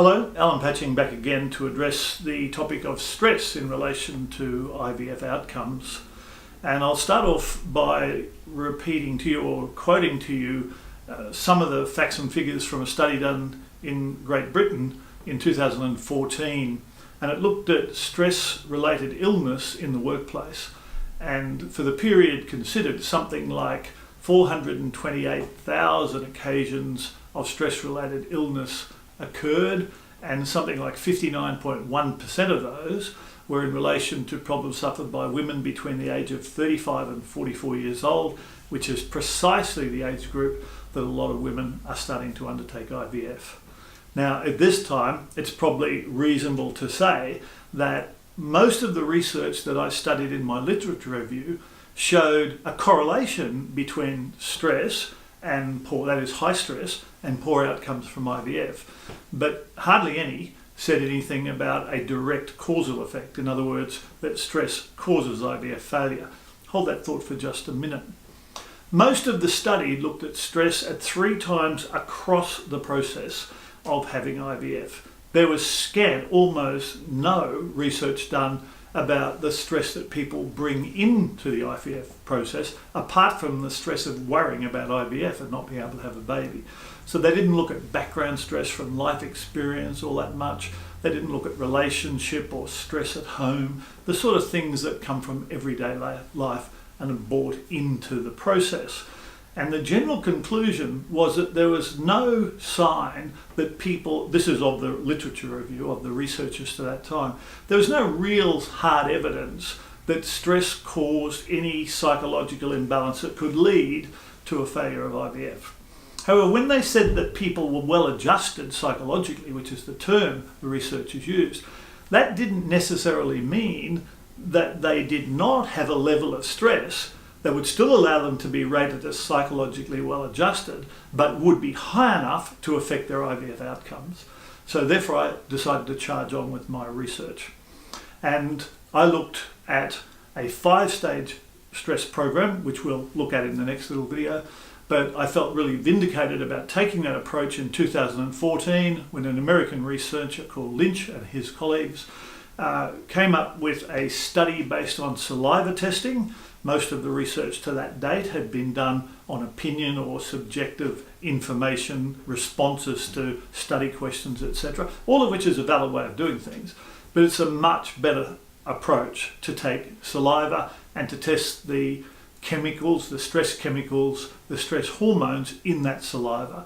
Hello, Alan Patching back again to address the topic of stress in relation to IVF outcomes. And I'll start off by repeating to you or quoting to you some of the facts and figures from a study done in Great Britain in 2014. And it looked at stress-related illness in the workplace. And for the period considered, something like 428,000 occasions of stress-related illness occurred, and something like 59.1% of those were in relation to problems suffered by women between the age of 35 and 44 years old, which is precisely the age group that a lot of women are starting to undertake IVF. Now, at this time, it's probably reasonable to say that most of the research that I studied in my literature review showed a correlation between stress and poor, that is high stress, and poor outcomes from IVF. But hardly any said anything about a direct causal effect. In other words, that stress causes IVF failure. Hold that thought for just a minute. Most of the study looked at stress at 3 times across the process of having IVF. There was scant, almost no research done about the stress that people bring into the IVF process, apart from the stress of worrying about IVF and not being able to have a baby. So they didn't look at background stress from life experience all that much. They didn't look at relationship or stress at home, the sort of things that come from everyday life and are brought into the process. And the general conclusion was that there was no sign that people, this is of the literature review of the researchers to that time, there was no real hard evidence that stress caused any psychological imbalance that could lead to a failure of IVF. However, when they said that people were well adjusted psychologically, which is the term the researchers used, that didn't necessarily mean that they did not have a level of stress that would still allow them to be rated as psychologically well adjusted, but would be high enough to affect their IVF outcomes. So therefore I decided to charge on with my research. And I looked at a 5-stage stress program, which we'll look at in the next little video. But I felt really vindicated about taking that approach in 2014 when an American researcher called Lynch and his colleagues came up with a study based on saliva testing. Most of the research to that date had been done on opinion or subjective information, responses to study questions, etc., all of which is a valid way of doing things. But it's a much better approach to take saliva and to test the chemicals, the stress hormones in that saliva.